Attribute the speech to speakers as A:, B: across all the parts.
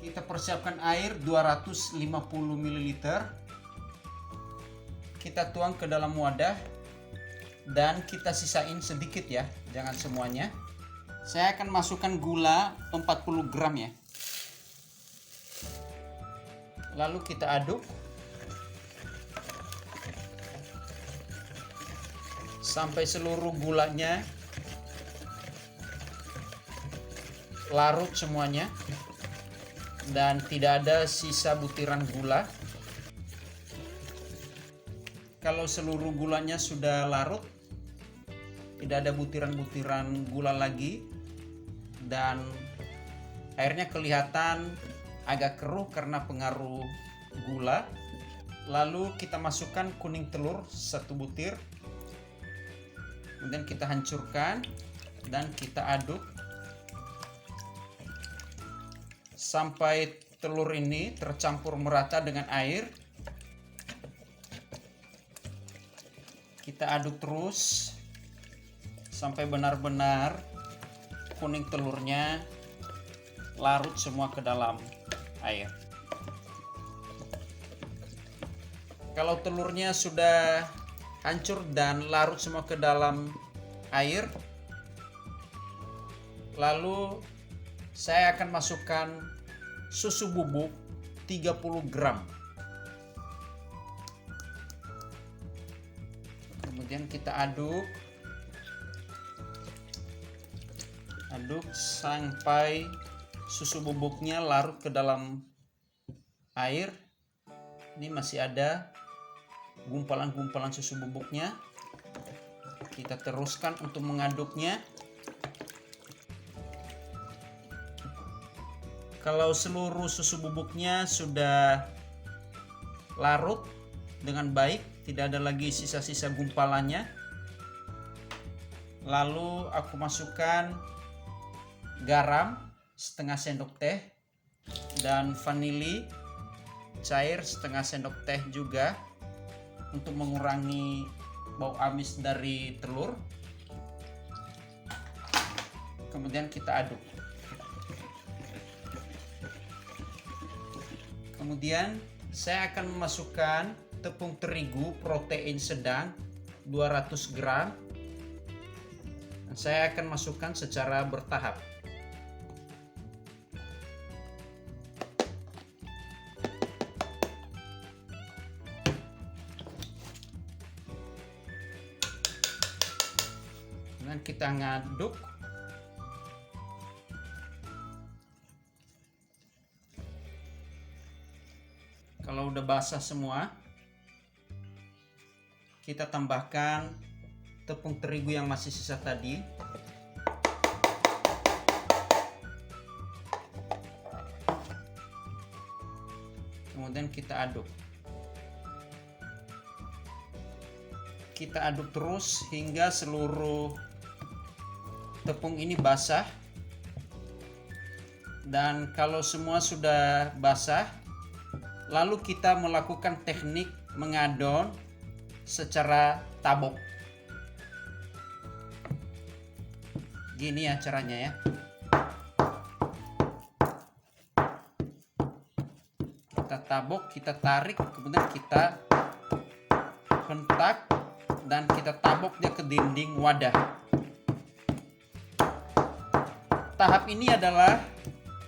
A: Kita persiapkan air 250 ml. Kita tuang ke dalam wadah dan kita sisain sedikit ya, jangan semuanya. Saya akan masukkan gula 40 gram ya. Lalu kita aduk sampai seluruh gulanya larut semuanya dan tidak ada sisa butiran gula. Kalau seluruh gulanya sudah larut, tidak ada butiran-butiran gula lagi dan airnya kelihatan agak keruh karena pengaruh gula. Lalu kita masukkan kuning telur 1 butir, kemudian kita hancurkan dan kita aduk sampai telur ini tercampur merata dengan air. Kita aduk terus sampai benar-benar kuning telurnya larut semua ke dalam air. Kalau telurnya sudah hancur dan larut semua ke dalam air, lalu saya akan masukkan susu bubuk 30 gram. Kemudian kita aduk sampai susu bubuknya larut ke dalam air. Ini masih ada gumpalan-gumpalan susu bubuknya. Kita teruskan untuk mengaduknya. Kalau seluruh susu bubuknya sudah larut dengan baik, tidak ada lagi sisa-sisa gumpalannya, lalu aku masukkan garam setengah sendok teh dan vanili cair setengah sendok teh juga untuk mengurangi bau amis dari telur. Kemudian kita aduk. Kemudian saya akan memasukkan tepung terigu protein sedang 200 gram. Dan saya akan masukkan secara bertahap. Dan kita ngaduk. Kalau udah basah semua, kita tambahkan tepung terigu yang masih sisa tadi. Kemudian kita aduk. Kita aduk terus hingga seluruh tepung ini basah. Dan kalau semua sudah basah, lalu kita melakukan teknik mengadon secara tabok. Gini ya caranya ya. Kita tabok, kita tarik, kemudian kita hentak dan kita tabok dia ke dinding wadah. Tahap ini adalah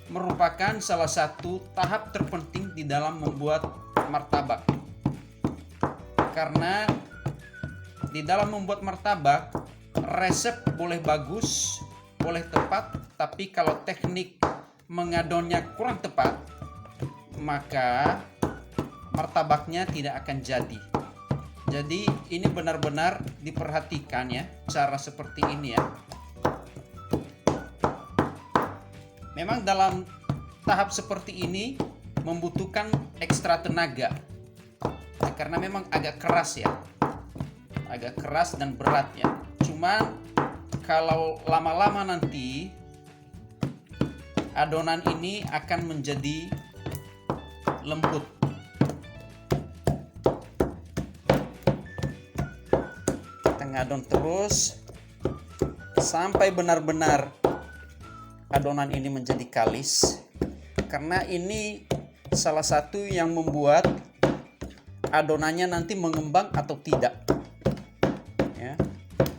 A: merupakan salah satu tahap terpenting di dalam membuat martabak. Karena di dalam membuat martabak, resep boleh bagus, boleh tepat, tapi kalau teknik mengadonnya kurang tepat, maka martabaknya tidak akan jadi. Jadi ini benar-benar diperhatikan ya, cara seperti ini ya. Memang dalam tahap seperti ini membutuhkan ekstra tenaga. Karena memang agak keras ya. Agak keras dan berat ya. Cuman kalau lama-lama nanti adonan ini akan menjadi lembut. Kita ngadon terus sampai benar-benar adonan ini menjadi kalis. karena ini salah satu yang membuat adonannya nanti mengembang atau tidak. Ya.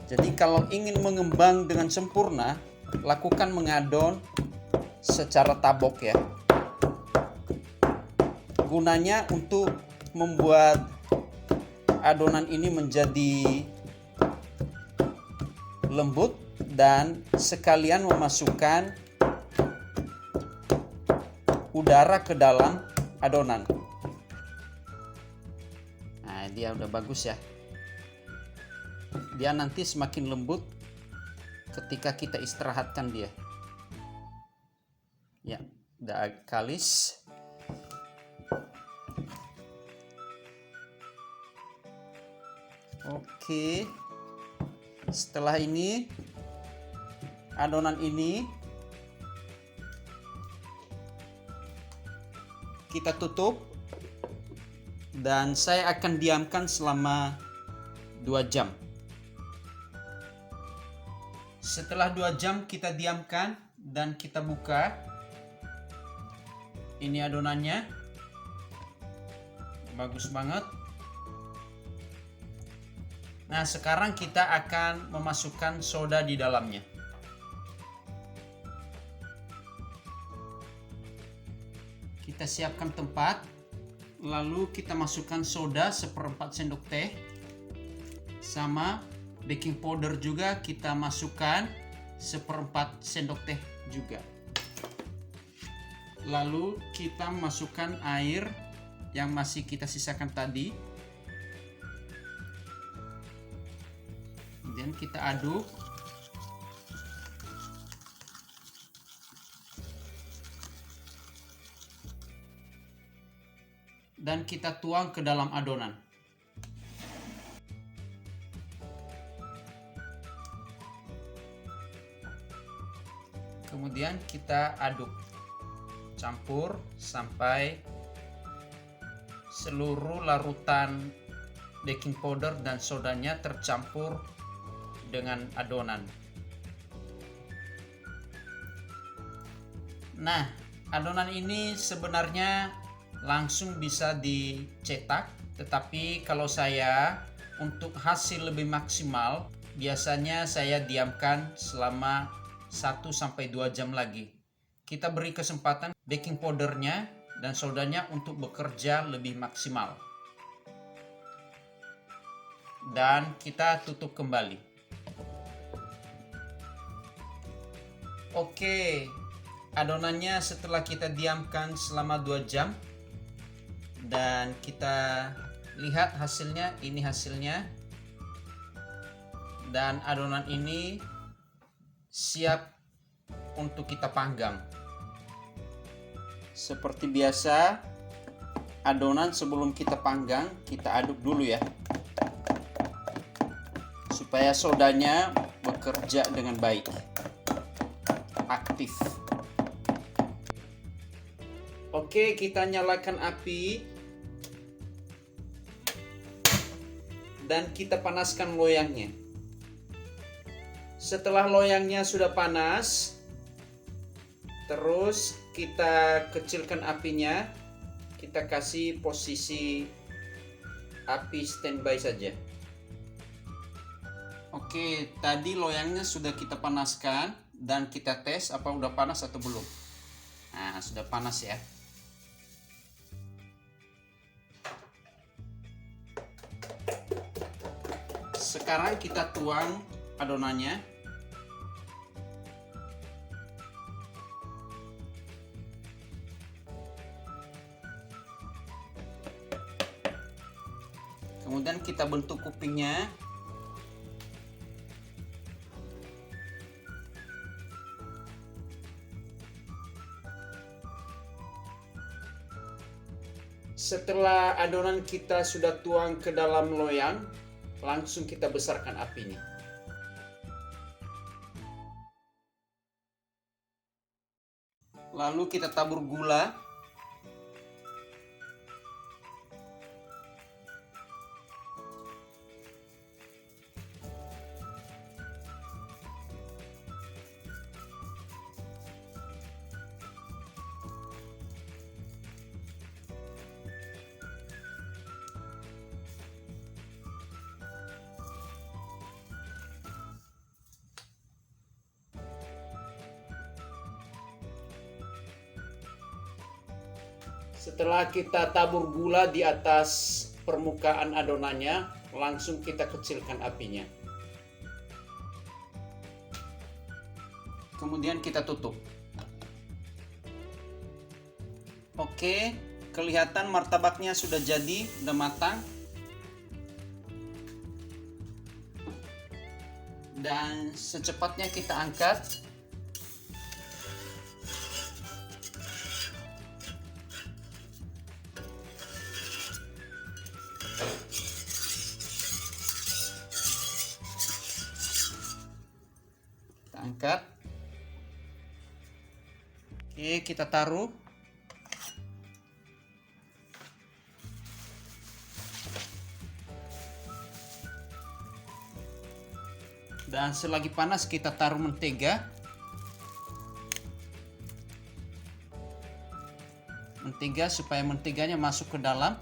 A: Jadi kalau ingin mengembang dengan sempurna, lakukan mengadon secara tabok ya. Gunanya untuk membuat adonan ini menjadi lembut dan sekalian memasukkan udara ke dalam adonan. Nah, dia udah bagus ya. Dia nanti semakin lembut ketika kita istirahatkan dia. Ya, udah kalis. Oke. Setelah ini adonan ini kita tutup dan saya akan diamkan selama 2 jam. Setelah 2 jam kita diamkan dan kita buka. Ini adonannya. Bagus banget. Nah, sekarang kita akan memasukkan soda di dalamnya. Kita siapkan tempat, lalu kita masukkan soda 1/4 sendok teh, sama baking powder juga kita masukkan 1/4 sendok teh juga. Lalu kita masukkan air yang masih kita sisakan tadi. Dan kita aduk. Dan kita tuang ke dalam adonan. Kemudian kita aduk. Campur sampai seluruh larutan baking powder dan sodanya tercampur dengan adonan. Nah, adonan ini sebenarnya langsung bisa dicetak, tetapi kalau saya untuk hasil lebih maksimal, biasanya saya diamkan selama 1-2 jam lagi. Kita beri kesempatan baking powdernya dan sodanya untuk bekerja lebih maksimal. Dan kita tutup kembali. Oke, adonannya setelah kita diamkan selama 2 jam dan kita lihat hasilnya, ini hasilnya. Dan adonan ini siap untuk kita panggang. Seperti biasa, adonan sebelum kita panggang, kita aduk dulu ya. Supaya sodanya bekerja dengan baik. Aktif. Oke, kita nyalakan api dan kita panaskan loyangnya. Setelah loyangnya sudah panas, terus kita kecilkan apinya, kita kasih posisi api standby saja. Oke, tadi loyangnya sudah kita panaskan dan kita tes apa udah panas atau belum. Nah, sudah panas ya. Sekarang kita tuang adonannya. Kemudian kita bentuk kupingnya. Setelah adonan kita sudah tuang ke dalam loyang, langsung kita besarkan apinya. Lalu kita tabur gula. Setelah kita tabur gula di atas permukaan adonannya, langsung kita kecilkan apinya. Kemudian kita tutup. Oke, kelihatan martabaknya sudah jadi, sudah matang. Dan secepatnya kita angkat. Kita angkat. Oke, kita taruh. Dan selagi panas kita taruh mentega. Mentega supaya menteganya masuk ke dalam.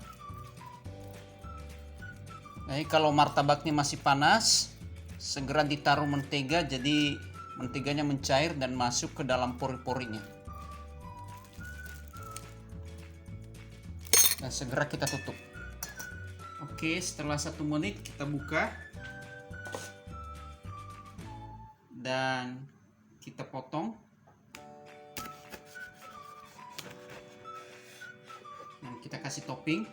A: Jadi kalau martabaknya masih panas, segera ditaruh mentega jadi menteganya mencair dan masuk ke dalam pori-porinya. Dan segera kita tutup. Oke, setelah 1 menit kita buka. Dan kita potong. Dan kita kasih topping.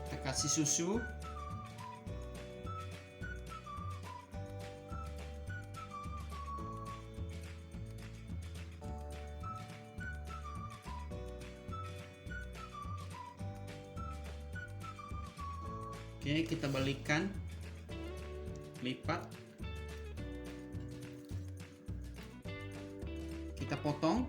A: Kita kasih susu. Oke, kita balikkan, lipat, kita potong.